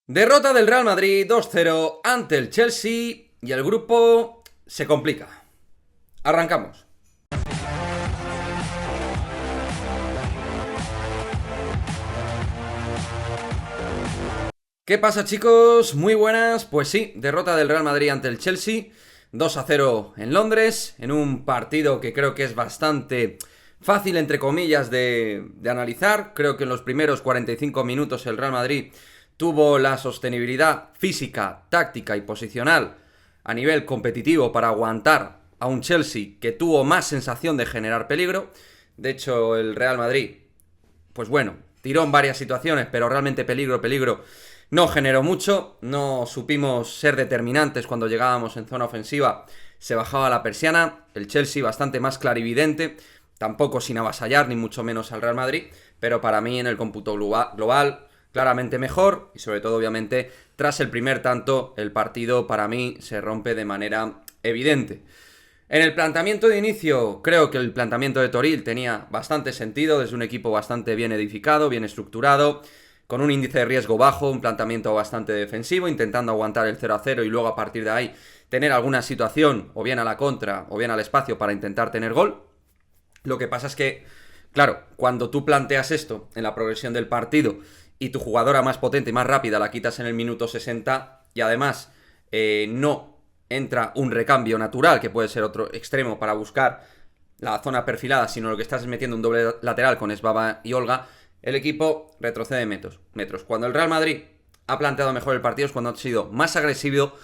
Derrota del Real Madrid 2-0 ante el Chelsea y el grupo se complica. Arrancamos. ¿Qué pasa, chicos? Muy buenas. Pues sí, derrota del Real Madrid ante el Chelsea 2-0 en Londres, en un partido que creo que es bastante fácil, entre comillas, de analizar. Creo que en los primeros 45 minutos el Real Madrid tuvo la sostenibilidad física, táctica y posicional a nivel competitivo para aguantar a un Chelsea que tuvo más sensación de generar peligro. De hecho, el Real Madrid, pues bueno, tiró en varias situaciones, pero realmente peligro no generó mucho. No supimos ser determinantes cuando llegábamos en zona ofensiva. Se bajaba la persiana. El Chelsea bastante más clarividente, tampoco sin avasallar, ni mucho menos al Real Madrid, pero para mí en el cómputo global claramente mejor. Y sobre todo, obviamente, tras el primer tanto, el partido para mí se rompe de manera evidente. En el planteamiento de inicio, creo que el planteamiento de Toril tenía bastante sentido, desde un equipo bastante bien edificado, bien estructurado, con un índice de riesgo bajo, un planteamiento bastante defensivo, intentando aguantar el 0-0 y luego a partir de ahí tener alguna situación, o bien a la contra, o bien al espacio para intentar tener gol. Lo que pasa es que, claro, cuando tú planteas esto en la progresión del partido y tu jugadora más potente y más rápida la quitas en el minuto 60 y además no entra un recambio natural, que puede ser otro extremo para buscar la zona perfilada, sino lo que estás es metiendo un doble lateral con Svava y Olga, el equipo retrocede metros. Cuando el Real Madrid ha planteado mejor el partido es cuando ha sido más agresivo,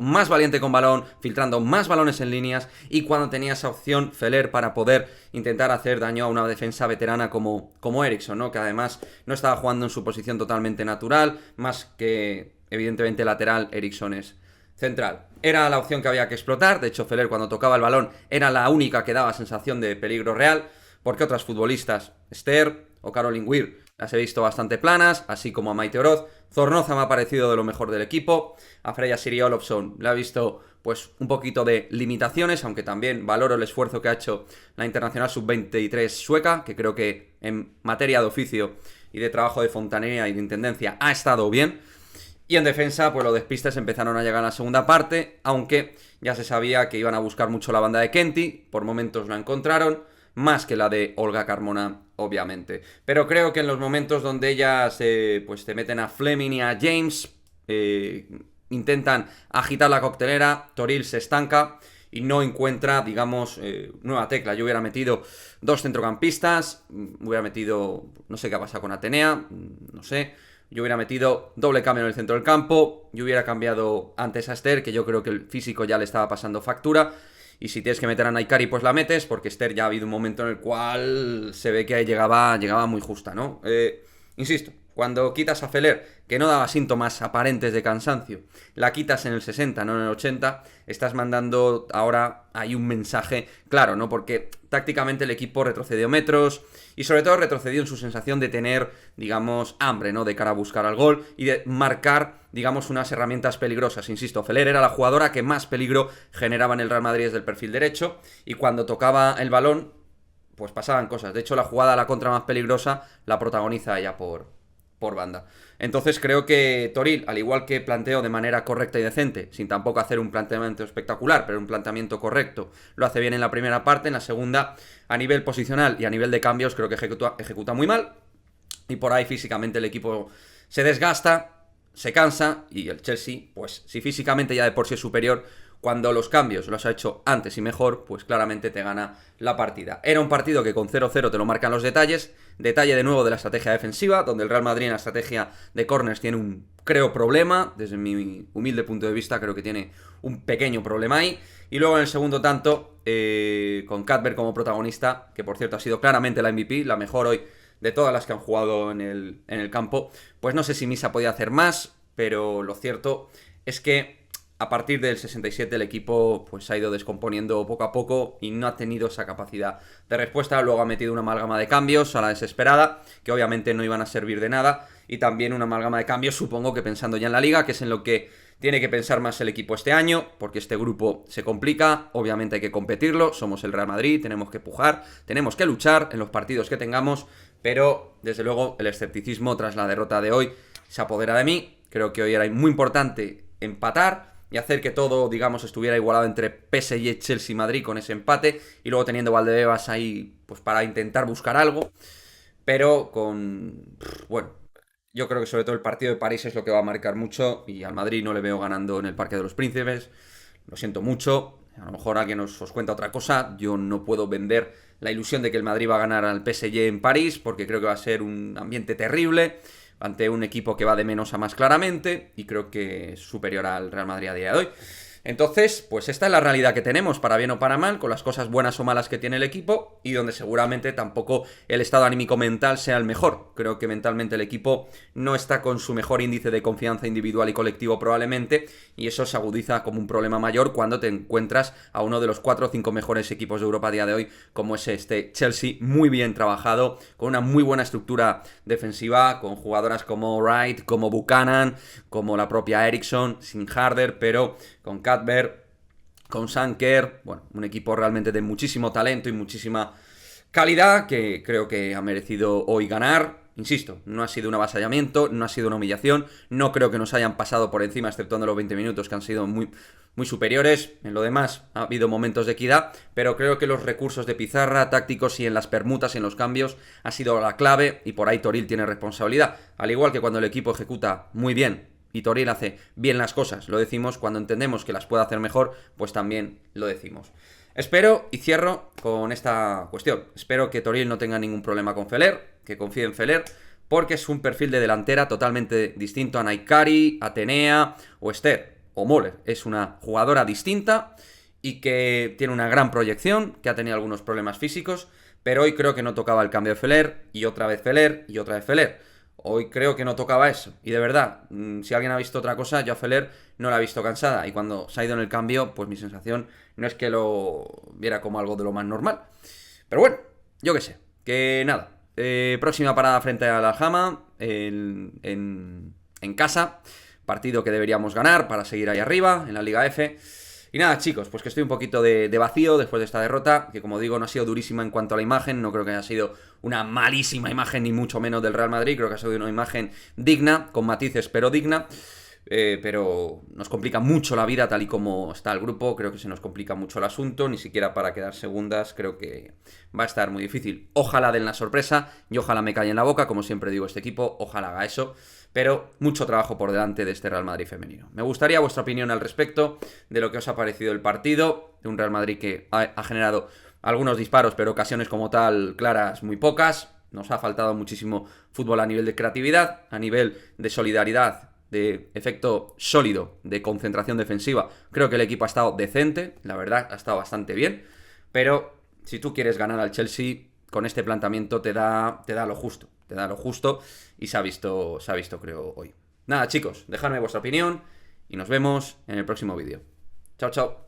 más valiente con balón, filtrando más balones en líneas, y cuando tenía esa opción Feller para poder intentar hacer daño a una defensa veterana como Eriksen, ¿no? Que además no estaba jugando en su posición totalmente natural, más que evidentemente lateral. Eriksen es central. Era la opción que había que explotar. De hecho, Feller cuando tocaba el balón era la única que daba sensación de peligro real, porque otras futbolistas, Esther o Caroline Weir, las he visto bastante planas, así como a Maite Oroz. Zornoza me ha parecido de lo mejor del equipo. A Freya Siri Olofsson le ha visto pues un poquito de limitaciones, aunque también valoro el esfuerzo que ha hecho la internacional sub-23 sueca, que creo que en materia de oficio y de trabajo de fontanería y de intendencia ha estado bien. Y en defensa, pues los despistes empezaron a llegar en la segunda parte, aunque ya se sabía que iban a buscar mucho la banda de Kenty, por momentos la encontraron, más que la de Olga Carmona, obviamente. Pero creo que en los momentos donde ellas pues te meten a Fleming y a James, intentan agitar la coctelera, Toril se estanca y no encuentra, digamos, nueva tecla. Yo hubiera metido dos centrocampistas, hubiera metido, no sé qué ha pasado con Atenea, no sé. Yo hubiera metido doble cambio en el centro del campo. Yo hubiera cambiado antes a Esther, que yo creo que el físico ya le estaba pasando factura. Y si tienes que meter a Naikari, pues la metes, porque Esther ya ha habido un momento en el cual se ve que llegaba muy justa, ¿no? Insisto, cuando quitas a Feller, que no daba síntomas aparentes de cansancio, la quitas en el 60, no en el 80, estás mandando ahora ahí un mensaje claro, ¿no? Porque tácticamente el equipo retrocedió metros y sobre todo retrocedió en su sensación de tener, digamos, hambre, ¿no? De cara a buscar al gol y de marcar, digamos, unas herramientas peligrosas. Insisto, Feller era la jugadora que más peligro generaba en el Real Madrid desde el perfil derecho, y cuando tocaba el balón, pues pasaban cosas. De hecho, la jugada a la contra más peligrosa la protagoniza ella por banda. Entonces creo que Toril, al igual que planteó de manera correcta y decente, sin tampoco hacer un planteamiento espectacular, pero un planteamiento correcto, lo hace bien en la primera parte. En la segunda, a nivel posicional y a nivel de cambios, creo que ejecuta muy mal, y por ahí físicamente el equipo se desgasta, se cansa, y el Chelsea, pues si físicamente ya de por sí es superior, cuando los cambios los ha hecho antes y mejor, pues claramente te gana la partida. Era un partido que con 0-0 te lo marcan los detalles. Detalle de nuevo de la estrategia defensiva, donde el Real Madrid en la estrategia de corners tiene un, creo, problema. Desde mi humilde punto de vista, creo que tiene un pequeño problema ahí. Y luego en el segundo tanto, con Cuthbert como protagonista, que por cierto ha sido claramente la MVP, la mejor hoy de todas las que han jugado en el campo. Pues no sé si Misa podía hacer más, pero lo cierto es que a partir del 67 el equipo pues se ha ido descomponiendo poco a poco y no ha tenido esa capacidad de respuesta. Luego ha metido una amalgama de cambios a la desesperada, que obviamente no iban a servir de nada, y también una amalgama de cambios, supongo que pensando ya en la Liga, que es en lo que tiene que pensar más el equipo este año, porque este grupo se complica. Obviamente hay que competirlo, somos el Real Madrid, tenemos que pujar, tenemos que luchar en los partidos que tengamos, pero desde luego el escepticismo tras la derrota de hoy se apodera de mí, Creo que hoy era muy importante empatar y hacer que todo, digamos, estuviera igualado entre PSG, Chelsea y Madrid con ese empate, y luego teniendo Valdebebas ahí pues para intentar buscar algo, pero bueno, yo creo que sobre todo el partido de París es lo que va a marcar mucho, y al Madrid no le veo ganando en el Parque de los Príncipes. Lo siento mucho, a lo mejor alguien os cuenta otra cosa. Yo no puedo vender la ilusión de que el Madrid va a ganar al PSG en París, porque creo que va a ser un ambiente terrible ante un equipo que va de menos a más claramente, y creo que es superior al Real Madrid a día de hoy. Entonces, pues esta es la realidad que tenemos, para bien o para mal, con las cosas buenas o malas que tiene el equipo, y donde seguramente tampoco el estado anímico mental sea el mejor. Creo que mentalmente el equipo no está con su mejor índice de confianza individual y colectivo probablemente, y eso se agudiza como un problema mayor cuando te encuentras a uno de los 4 o 5 mejores equipos de Europa a día de hoy, como es este Chelsea, muy bien trabajado, con una muy buena estructura defensiva, con jugadoras como Wright, como Buchanan, como la propia Eriksson, sin Harder, pero con Cadver, con Sanker, bueno, un equipo realmente de muchísimo talento y muchísima calidad que creo que ha merecido hoy ganar. Insisto, no ha sido un avasallamiento, no ha sido una humillación, no creo que nos hayan pasado por encima, exceptuando los 20 minutos que han sido muy superiores. En lo demás ha habido momentos de equidad, pero creo que los recursos de pizarra, tácticos y en las permutas y en los cambios ha sido la clave, y por ahí Toril tiene responsabilidad. Al igual que cuando el equipo ejecuta muy bien y Toril hace bien las cosas, lo decimos. Cuando entendemos que las puede hacer mejor, pues también lo decimos. Espero, y cierro con esta cuestión, espero que Toril no tenga ningún problema con Feller, que confíe en Feller, porque es un perfil de delantera totalmente distinto a Naikari, Atenea o Esther o Moller. Es una jugadora distinta y que tiene una gran proyección, que ha tenido algunos problemas físicos, pero hoy creo que no tocaba el cambio de Feller, y otra vez Feller, y otra vez Feller. Hoy creo que no tocaba eso. Y de verdad, si alguien ha visto otra cosa, yo a Feller no la he visto cansada. Y cuando se ha ido en el cambio, pues mi sensación no es que lo viera como algo de lo más normal. Pero bueno, yo qué sé. Que nada. Próxima parada frente a la Alhama en casa. Partido que deberíamos ganar para seguir ahí arriba en la Liga F. Y nada, chicos, pues que estoy un poquito de vacío después de esta derrota, que como digo no ha sido durísima en cuanto a la imagen, no creo que haya sido una malísima imagen ni mucho menos del Real Madrid, creo que ha sido una imagen digna, con matices pero digna. Pero nos complica mucho la vida tal y como está el grupo, creo que se nos complica mucho el asunto, ni siquiera para quedar segundas, creo que va a estar muy difícil. Ojalá den la sorpresa y ojalá me calle en la boca, como siempre digo este equipo, ojalá haga eso, pero mucho trabajo por delante de este Real Madrid femenino. Me gustaría vuestra opinión al respecto de lo que os ha parecido el partido, de un Real Madrid que ha generado algunos disparos, pero ocasiones como tal claras muy pocas. Nos ha faltado muchísimo fútbol a nivel de creatividad, a nivel de solidaridad, de efecto sólido, de concentración defensiva. Creo que el equipo ha estado decente, la verdad, ha estado bastante bien, pero si tú quieres ganar al Chelsea, con este planteamiento te da lo justo, y se ha visto creo hoy. Nada, chicos, dejadme vuestra opinión y nos vemos en el próximo vídeo. Chao, chao.